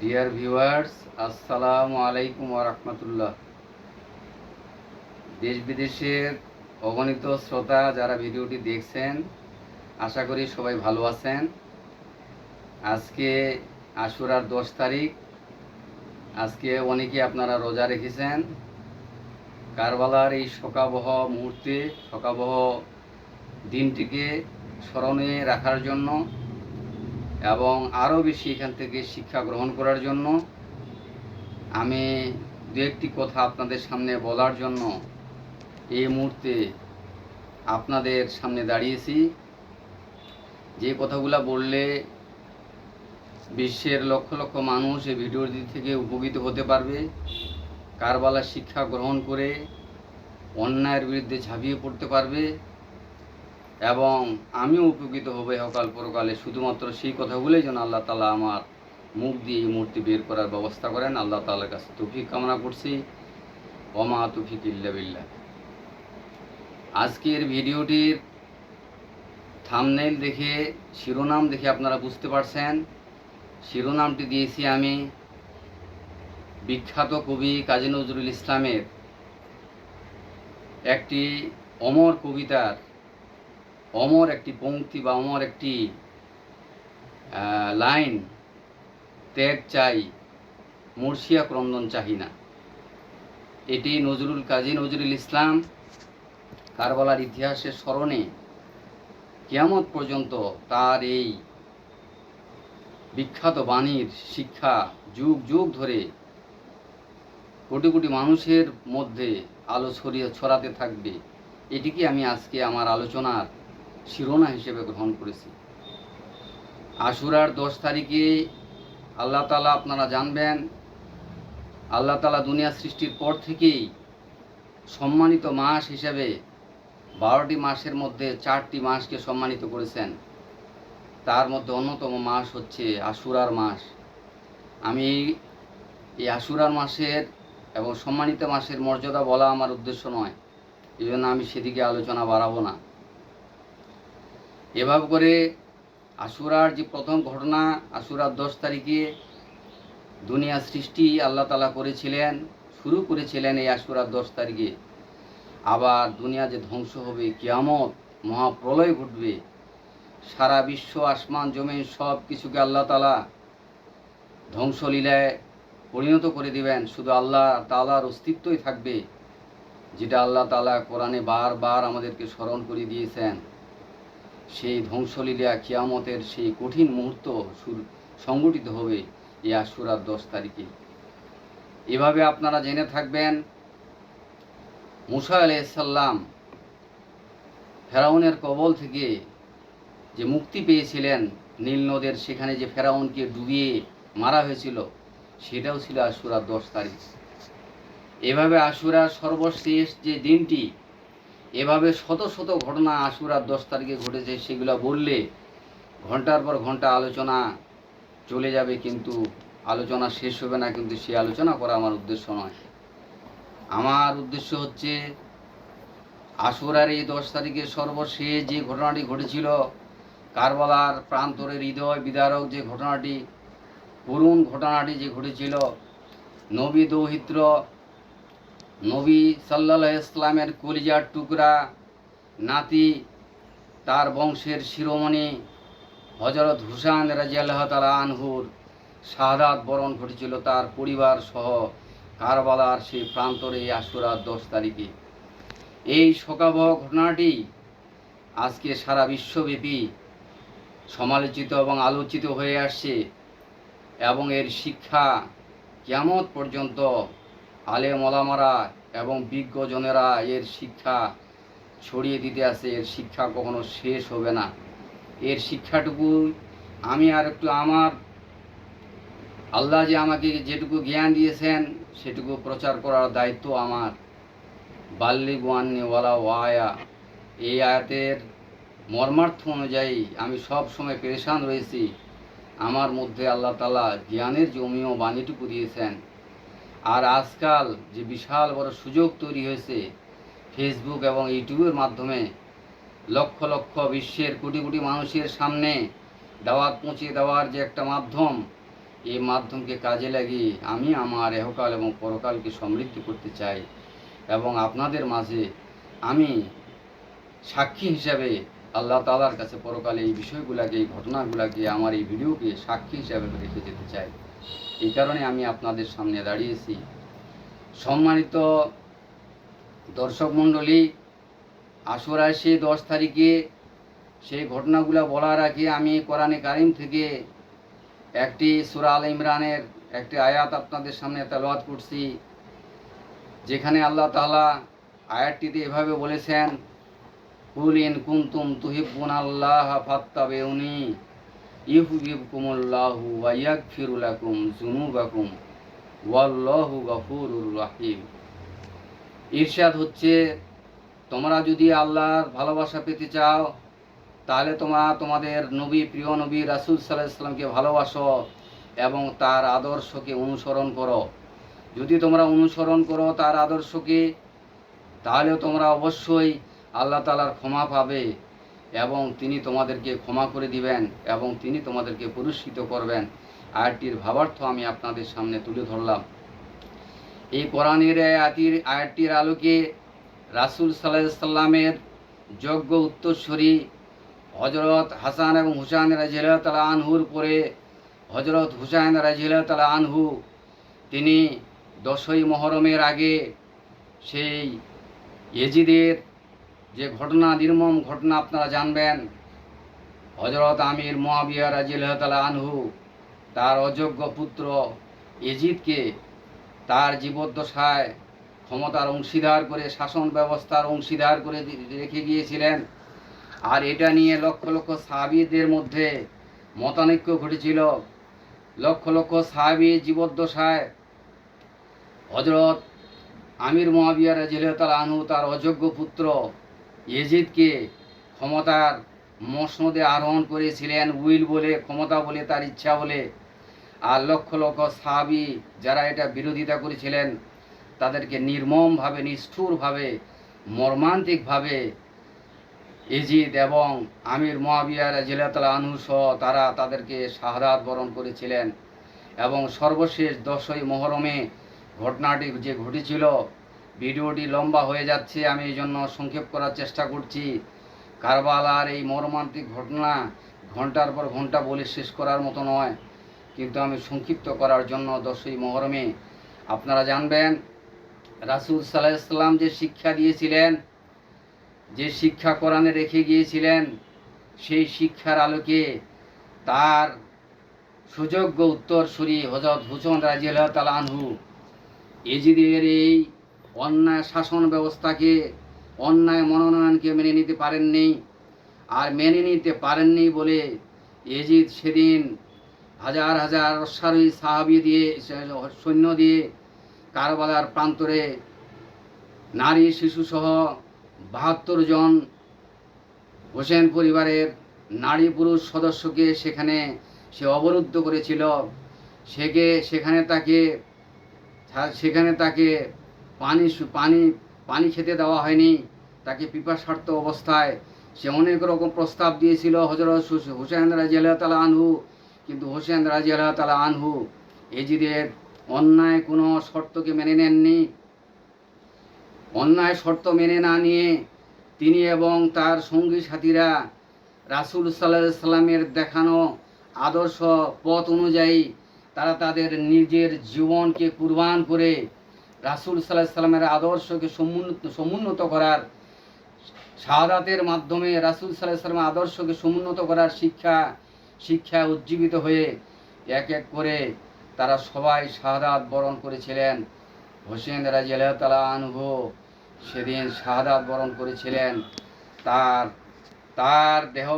Dear viewers, আসসালামু আলাইকুম ওয়া রাহমাতুল্লাহ। দেশ বিদেশের অগণিত শ্রোতা যারা ভিডিওটি দেখছেন, আশা করি সবাই ভালো আছেন। আজকে আশুরার 10 তারিখ। আজকে অনেকে আপনারা রোজা রেখেছেন। কারবালার এই শোকাবহ মুহূর্তে, শোকাবহ দিনটিকে স্মরণে রাখার জন্য এবং আরও বেশি এখান থেকে শিক্ষা গ্রহণ করার জন্য আমি দু একটি কথা আপনাদের সামনে বলার জন্য এই মুহূর্তে আপনাদের সামনে দাঁড়িয়েছি। যে কথাগুলো বললে বিশ্বের লক্ষ লক্ষ মানুষ এই ভিডিওর দিক থেকে উপকৃত হতে পারবে, কারবালার শিক্ষা গ্রহণ করে অন্যায়ের বিরুদ্ধে ঝাঁপিয়ে পড়তে পারবে এবং আমিও উপকৃত হবে অকাল পরকালে। শুধুমাত্র সেই কথাগুলোই যেন আল্লাহ তাআলা আমার মুখ দিয়ে এই মুহূর্তে বের করার ব্যবস্থা করেন। আল্লাহ তাআলার কাছে তৌফিক কামনা করছি। ওমা তৌফিক ইল্লা বিল্লাহ। আজকের ভিডিওটির থাম্বনেইল দেখে, শিরোনাম দেখে আপনারা বুঝতে পারছেন। শিরোনামটি দিয়েছি আমি বিখ্যাত কবি কাজী নজরুল ইসলামের একটি অমর কবিতার অমর একটি পংক্তি বা অমর একটি লাইন, ত্যাগ চাই মুর্শিয়া ক্রন্দন চাহি না। এটি কাজী নজরুল ইসলাম কারবালার ইতিহাসের স্মরণে কিয়ামত পর্যন্ত তার এই বিখ্যাত বাণীর শিক্ষা যুগ যুগ ধরে কোটি কোটি মানুষের মধ্যে আলো ছড়াতে থাকবে। এটিকে আমি আজকে আমার আলোচনার শিরোনাম হিসেবে গ্রহণ করেছি। আশুরার 10 তারিখে আল্লাহ তাআলা, আপনারা জানবেন, আল্লাহ তাআলা দুনিয়া সৃষ্টির পর থেকেই সম্মানিত মাস হিসেবে 12টি মাসের মধ্যে 4টি মাসকে সম্মানিত করেছেন। তার মধ্যে অন্যতম মাস হচ্ছে আশুরার মাস। আমি এই আশুরার মাসের এবং সম্মানিত মাসের মর্যাদা বলা আমার উদ্দেশ্য নয়, এই জন্য আমি সেদিকে আলোচনা বাড়াবো না। এভাবে করে আশুরার যে প্রথম ঘটনা, আশুরার 10 তারিখে দুনিয়া সৃষ্টি আল্লাহ তাআলা করেছিলেন, শুরু করেছিলেন এই আশুরার 10 তারিখে। আবার দুনিয়া যে ধ্বংস হবে, কিয়ামত, মহাপ্রলয় ঘটবে, সারা বিশ্ব, আসমান জমিন সব কিছুকে আল্লাহ তাআলা ধ্বংসলীলায় পরিণত করে দিবেন। শুধু আল্লাহ তাআলার অস্তিত্বই থাকবে, যেটা আল্লাহ তাআলা কোরআনে বারবার আমাদেরকে স্মরণ করে দিয়েছেন। সেই ধ্বংসলীলা, কিয়ামতের সেই কঠিন মুহূর্ত সংগঠিত হবে এই আশুরার 10 তারিখে। এভাবে আপনারা জেনে থাকবেন, মুসা আলাইহিস সালাম ফেরাউনের কবল থেকে যে মুক্তি পেয়েছিলেন, নীল নদের সেখানে যে ফেরাউনকে ডুবিয়ে মারা হয়েছিল, সেটাও ছিল আশুরার 10 তারিখ। এভাবে আশুরার সর্বশেষ যে দিনটি, এভাবে শত শত ঘটনা আশুরার 10 তারিখে ঘটেছে। সেগুলো বললে ঘন্টার পর ঘন্টা আলোচনা চলে যাবে, কিন্তু আলোচনা শেষ হবে না। কিন্তু সে আলোচনা করা আমার উদ্দেশ্য নয়। আমার উদ্দেশ্য হচ্ছে আশুরার এই 10 তারিখে সর্বশেষ যে ঘটনাটি ঘটেছিল, কারবালার প্রান্তরের হৃদয় বিদারক যে ঘটনাটি, করুণ ঘটনাটি যে ঘটেছিল, নবী দৌহিত্র, নবী সাল্লাল্লাহু আলাইহি ওয়াসাল্লামের কলিজার টুকরা নাতি, তার বংশের শিরোমণি হযরত হুসাইন রাদিয়াল্লাহু তাআলা আনহুর শাহাদাত বরণ ঘটেছিল তার পরিবার সহ কারবালার সেই প্রান্তরে আশুরার 10 তারিখে। এই শোকাবহ ঘটনাটি আজকে সারা বিশ্বব্যাপী সমালোচিত এবং আলোচিত হয়ে আসছে এবং এর শিক্ষা কিয়ামত পর্যন্ত আলেম ওলামারা এবং বিজ্ঞজনেরা এর শিক্ষা ছড়িয়ে দিতে আছে। এর শিক্ষা কখনো শেষ হবে না। এর শিক্ষাটুকু আমি আর একটু আমার আল্লাহ যে আমাকে যেটুকু জ্ঞান দিয়েছেন সেটুকু প্রচার করার দায়িত্ব আমার। বাল্লিগু আন্নী ওয়ালা ওয়ায়া, এই আয়াতের মর্মার্থ অনুযায়ী আমি সব সময় পেরেশান রয়েছি। আমার মধ্যে আল্লাহ তাআলা জ্ঞানের যে অমীয় বাণীটুকু দিয়েছেন, আর আজকাল যে বিশাল বড় সুযোগ তৈরি হয়েছে ফেসবুক এবং ইউটিউবের মাধ্যমে, লক্ষ লক্ষ বিশ্বের কোটি কোটি মানুষের সামনে দাওয়াত পৌঁছে দেওয়ার যে একটা মাধ্যম, এই মাধ্যমকে কাজে লাগিয়ে আমি আমার ইহকাল এবং পরকালকে সমৃদ্ধ করতে চাই এবং আপনাদের মাঝে আমি সাক্ষী হিসাবে আল্লাহ তাআলার কাছে পরকালে এই বিষয়গুলোকে, এই ঘটনাগুলোকে, আমার এই ভিডিওকে সাক্ষী হিসাবে রেখে যেতে চাই। এই কারণে আমি আপনাদের সামনে দাঁড়িয়েছি। সম্মানিত দর্শক মণ্ডলী, আশুরার সেই 10 তারিখে সেই ঘটনাগুলো বলার আগে আমি কোরআনে কারিম থেকে একটি সূরা আল ইমরানের একটি আয়াত আপনাদের সামনে তেলাওয়াত করছি, যেখানে আল্লাহ তাআলা আয়াতটিতে এভাবে বলেছেন, কুল ইন কুনতুম তুহিব্বুনাল্লাহা ফাত্তাবিউনি ইউহিব্বুকুমুল্লাহু ওয়া ইয়াগফিরু লাকুম যুনুবাকুম ওয়াল্লাহু গফুরুর রহিম। ইরশাদ হচ্ছে, তোমরা যদি আল্লাহর ভালোবাসা পেতে চাও তাহলে তোমরা তোমাদের নবী, প্রিয় নবী রাসূল সাল্লাল্লাহু আলাইহি সাল্লামকে ভালোবাসো এবং তার আদর্শকে অনুসরণ করো। যদি তোমরা অনুসরণ করো তার আদর্শকে, তাহলে তোমরা অবশ্যই আল্লাহ তাআলার ক্ষমা পাবে এবং তিনি তোমাদেরকে ক্ষমা করে দিবেন এবং তিনি তোমাদেরকে পুরস্কৃত করবেন। আয়াতটির ভাবার্থ আমি আপনাদের সামনে তুলে ধরলাম। এই কোরআনের আয়াতটির আলোকে রাসূল সাল্লাল্লাহু আলাইহি সাল্লামের যোগ্য উত্তরসূরি হযরত হাসান এবং হুসাইন রাদিয়াল্লাহু তাআলা আনহুর পরে হযরত হুসাইন রাদিয়াল্লাহু তাআলা আনহু, তিনি 10ই মুহররমের আগে সেই ইয়েজিদের যে ঘটনা, নির্মম ঘটনা আপনারা জানবেন, হযরত আমির মুয়াবিয়া রাদিয়াল্লাহু তাআলা আনহু তার অযোগ্য পুত্র ইয়েজিদকে তার জীবদ্দশায় ক্ষমতার অংশীদার করে, শাসন ব্যবস্থার অংশীদার করে রেখে গিয়েছিলেন। আর এটা নিয়ে লক্ষ লক্ষ সাহাবীদের মধ্যে মতানৈক্য ঘটেছিল। লক্ষ লক্ষ সাহাবী জীবদ্দশায় হযরত আমির মুয়াবিয়া রাদিয়াল্লাহু তাআলা আনহু তার অযোগ্য পুত্র ইয়েজিদকে ক্ষমতার মসনদে আরোহণ করেছিলেন, উইল বলে, ক্ষমতা বলে, তার ইচ্ছা বলে। আর লক্ষ লক্ষ সাহাবী যারা এটা বিরোধিতা করেছিলেন তাদেরকে নির্মমভাবে, নিষ্ঠুরভাবে, মর্মান্তিকভাবে ইয়েজিদ এবং আমির মুয়াবিয়া রাদিয়াল্লাহু তাআলা আনহু সহ তাদেরকে শাহাদাত বরণ করেছিলেন। এবং সর্বশেষ 10ই মুহররমে ঘটনাটি যে ঘটেছিল, ভিডিওটি লম্বা হয়ে যাচ্ছে, আমি এই জন্য সংক্ষেপ করার চেষ্টা করছি। কারবালার এই মর্মান্তিক ঘটনা ঘন্টার পর ঘন্টা বলে শেষ করার মতো নয়, কিন্তু আমি সংক্ষিপ্ত করার জন্য 10ই মুহররমে আপনারা জানবেন রাসূল সাল্লাল্লাহু আলাইহি সাল্লাম যে শিক্ষা দিয়েছিলেন, যে শিক্ষা কোরআনে রেখে গিয়েছিলেন, সেই শিক্ষার আলোকে তার সুযোগ্য উত্তরসূরি হযরত হুসাইন রাদিয়াল্লাহু তাআলা আনহু ইয়েজিদের এই অন্যায় শাসন ব্যবস্থাকে, অন্যায় মনোনয়নকে মেনে নিতে পারেননি। আর মেনে নিতে পারেননি বলে ইয়েজিদ সেদিন হাজার হাজার অশ্বারোহী সাহাবী দিয়ে, সৈন্য দিয়ে কারবালার প্রান্তরে নারী শিশুসহ 72 জন হোসেন পরিবারের নারী পুরুষ সদস্যকে সেখানে সে অবরুদ্ধ করেছিল। সেখানে তাকে পানি খেতে দেওয়া হয়নি। তাকে পিপাসার্ত অবস্থায় সে অনেক রকম প্রস্তাব দিয়েছিল হযরত হুসাইন রাদিয়াল্লাহু তাআলা আনহু, কিন্তু হুসাইন রাদিয়াল্লাহু তাআলা আনহু ইয়েজিদের অন্যায় কোনো শর্তকে মেনে নেননি। অন্যায় শর্ত মেনে না নিয়ে তিনি এবং তার সঙ্গী সাথীরা রাসূল সাল্লাল্লাহু আলাইহি সাল্লামের দেখানো আদর্শ পথ অনুযায়ী তারা তাদের নিজের জীবনকে কুরবান করে রাসূল সাল্লাল্লাহু আলাইহি সাল্লামের আদর্শকে সমুন্নত করার, শাহাদাতের মাধ্যমে রাসূল সাল্লাল্লাহু আলাইহি সাল্লামের আদর্শকে সমুন্নত করার শিক্ষা উজ্জীবিত হয়ে এক এক করে তারা সবাই শাহাদাত বরণ করেছিলেন। হোসেন রাদিয়াল্লাহু তাআলা আনহু সেদিন শাহাদাত বরণ করেছিলেন। তার দেহ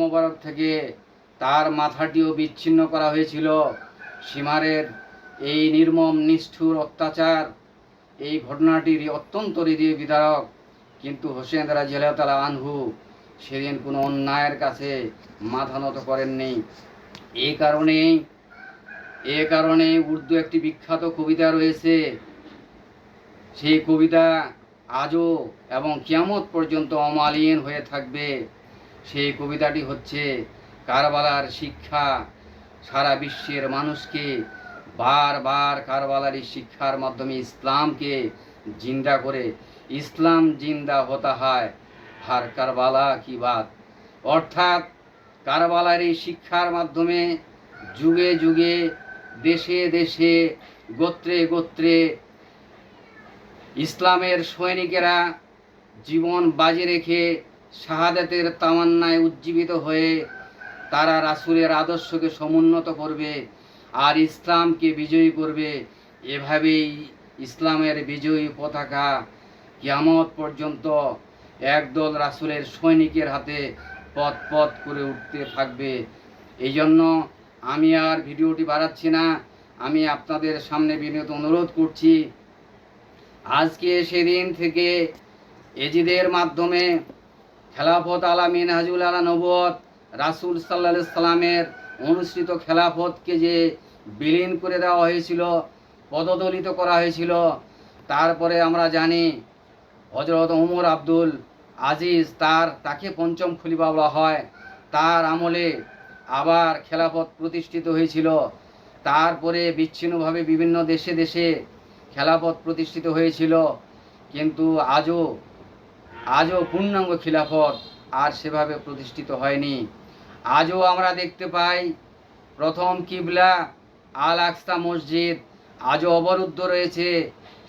মোবারক থেকে তার মাথাটিও বিচ্ছিন্ন করা হয়েছিল। সীমারের এই নির্মম নিষ্ঠুর অত্যাচার, এই ঘটনাটির অত্যন্ত হৃদয় বিদারক, কিন্তু হোসেন রাদিয়াল্লাহু তাআলা আনহু সেদিন কোনো অন্যায়ের কাছে মাথা নত করেননি। এই কারণে উর্দু একটি বিখ্যাত কবিতা রয়েছে, সেই কবিতা আজও এবং কিয়ামত পর্যন্ত অমালিন হয়ে থাকবে। সেই কবিতাটি হচ্ছে, কারবালার শিক্ষা সারা বিশ্বের মানুষকে বারবার কারবালার এই শিক্ষার মাধ্যমে ইসলামকে জিন্দা করে, ইসলাম জিন্দা হতা হয় আর কারবালা কি বাত। অর্থাৎ কারবালার এই শিক্ষার মাধ্যমে যুগে যুগে, দেশে দেশে, গোত্রে গোত্রে ইসলামের সৈনিকেরা জীবন বাজি রেখে শাহাদাতের তামান্নায় উজ্জীবিত হয়ে তারা রাসূলের আদর্শকে সমুন্নত করবে আর ইসলামকে বিজয়ী করবে। এভাবেই ইসলামের বিজয়ী পতাকা কিয়ামত পর্যন্ত একদল রাসূলের সৈনিকের হাতে পথ পথ করে উঠতে থাকবে। এই জন্য আমি আর ভিডিওটি বাড়াচ্ছি না, আমি আপনাদের সামনে বিনীত অনুরোধ করছি, আজকে সেদিন থেকে এজিদের মাধ্যমে খেলাফত আলা মিনহাজুল আলা নবুয়ত রাসূল সাল্লাল্লাহু আলাইহি সাল্লামের অনুসৃত খেলাফতকে যে বিলীন করে দেওয়া হয়েছিল, পদদলিত করা হয়েছিল, তারপরে আমরা জানি হযরত ওমর আব্দুল আজিজ তাকে পঞ্চম খলিফা বলা হয়, তার আমলে আবার খেলাফত প্রতিষ্ঠিত হয়েছিল। তারপরে বিচ্ছিন্নভাবে বিভিন্ন দেশে দেশে খেলাফত প্রতিষ্ঠিত হয়েছিল, কিন্তু আজও পূর্ণাঙ্গ খিলাফত আর সেভাবে প্রতিষ্ঠিত হয়নি। আজও আমরা দেখতে পাই প্রথম কিবলা আল আকসা মসজিদ আজও অবরুদ্ধ রয়েছে,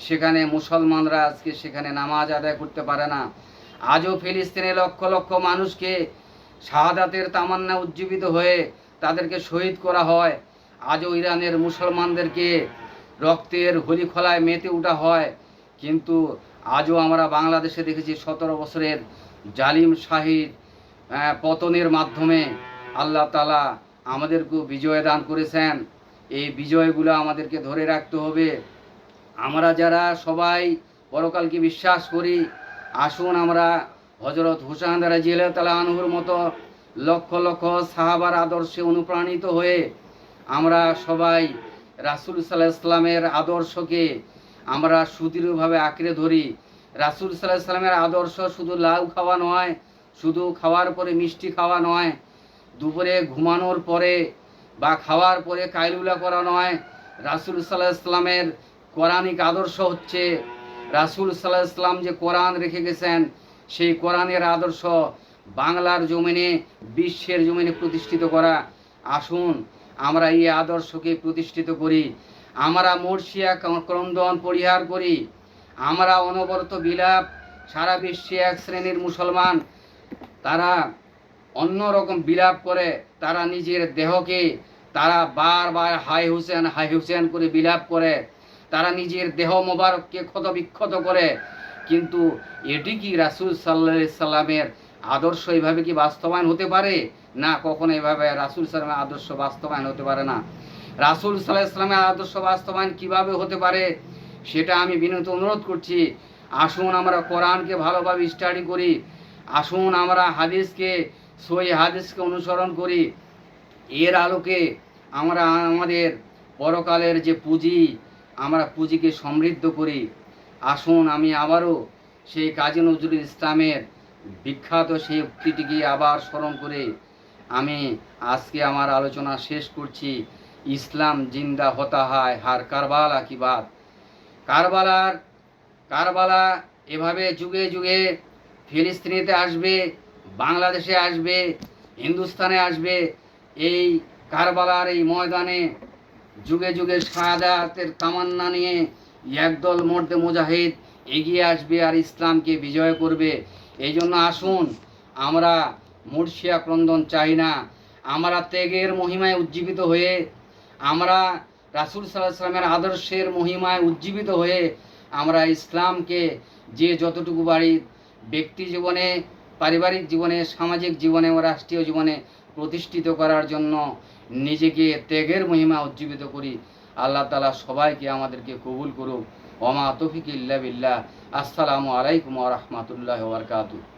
সেখানে মুসলমানরা আজকে সেখানে নামাজ আদায় করতে পারে না। আজও ফিলিস্তিনে লক্ষ লক্ষ মানুষকে শাহাদাতের তামান্না উজ্জীবিত হয়ে তাদেরকে শহীদ করা হয়। আজও ইরানের মুসলমানদেরকে রক্তের হোলিখোলায় মেতে ওঠা হয়। কিন্তু আজও আমরা বাংলাদেশে দেখেছি 17 বছরের জালিম শাহীর পতনের মাধ্যমে আল্লাহ তাআলা আমাদেরকে বিজয় দান করেছেন। এই বিজয়গুলো আমাদেরকে ধরে রাখতে হবে। আমরা যারা সবাই পরকালকে বিশ্বাস করি, আসুন আমরা হযরত হুসাইন রাদিয়াল্লাহু তাআলা আনহুর মতো লক্ষ লক্ষ সাহাবার আদর্শে অনুপ্রাণিত হয়ে আমরা সবাই রাসূল সাল্লাল্লাহু আলাইহি সাল্লামের আদর্শকে আমরা সুদৃঢ়ভাবে আঁকড়ে ধরি। রাসূল সাল্লাল্লাহু আলাইহি সাল্লামের আদর্শ শুধু লাউ খাওয়া নয়, শুধু খাওয়ার পরে মিষ্টি খাওয়া নয়, দুপুরে ঘুমানোর পরে বা খাওয়ার পরে কাইলুলা করা নয়। রাসূল সাল্লাল্লাহু আলাইহি সাল্লামের কোরআনিক আদর্শ হচ্ছে রাসূল সাল্লাল্লাহু আলাইহি সাল্লাম যে কোরআন রেখে গেছেন, সেই কোরআনের আদর্শ বাংলার জমিনে, বিশ্বের জমিনে প্রতিষ্ঠিত করা। আসুন আমরা এই আদর্শকে প্রতিষ্ঠিত করি। আমরা মর্শিয়া ক্রন্দন পরিহার করি, আমরা অনবরত বিলাপ। সারা বিশ্বে এক শ্রেণীর মুসলমান তারা অন্যরকম বিলাপ করে, তারা নিজের দেহকে তারা বারবার হাই হুসেন করে বিলাপ করে, তারা নিজের দেহ মোবারককে ক্ষতবিক্ষত করে। কিন্তু এটি কি রাসূল সাল্লাল্লাহু আলাইহি সাল্লামের আদর্শ এভাবে কি বাস্তবায়ন হতে পারে? না, কখনো এভাবে রাসূল সাল্লাল্লাহু আলাইহি সাল্লামের আদর্শ বাস্তবায়ন হতে পারে না। রাসূল সাল্লাল্লাহু আলাইহি সাল্লামের আদর্শ বাস্তবায়ন কিভাবে হতে পারে সেটা আমি বিনীত অনুরোধ করছি। আসুন আমরা কোরআনকে ভালোভাবে স্টাডি করি, আসুন আমরা সহিহ হাদিসকে অনুসরণ করি। এর আলোকে আমরা আমাদের পরকালের যে পুঁজি, আমরা পুঁজিকে সমৃদ্ধ করি। আসুন আমি আবারও সেই কাজী নজরুল ইসলামের বিখ্যাত সেই উক্তিটিকে আবার স্মরণ করে আমি আজকে আমার আলোচনা শেষ করছি। ইসলাম জিন্দা হতা হয় হার কারবালা কি বাত। কারবালা এভাবে যুগে যুগে ফিলিস্তিনিতে আসবে, বাংলাদেশে আসবে, হিন্দুস্তানে আসবে। এই কারবালার এই ময়দানে যুগে যুগে শাহাদাতের তামান্না নিয়ে একদল মর্দে মুজাহিদ এগিয়ে আসবে আর ইসলামকে বিজয় করবে। এই জন্য আসুন আমরা মুর্শিয়া ক্রন্দন চাই না, আমরা ত্যাগের মহিমায় উজ্জীবিত হয়ে, আমরা রাসূল সাল্লাল্লাহু আলাইহি সাল্লামের আদর্শের মহিমায় উজ্জীবিত হয়ে আমরা ইসলামকে যে যতটুকু পারি ব্যক্তি জীবনে, পারিবারিক জীবনে, সামাজিক জীবনে ও রাষ্ট্রীয় জীবনে প্রতিষ্ঠিত করার জন্য নিজেকে ত্যাগের মহিমা উজ্জীবিত করি। আল্লাহ তাআলা সবাইকে আমাদেরকে কবুল করুক। ওমা তৌফিক ইল্লা বিল্লাহ। আসসালামু আলাইকুম ওয়া রাহমাতুল্লাহি ওয়া বারাকাতুহু।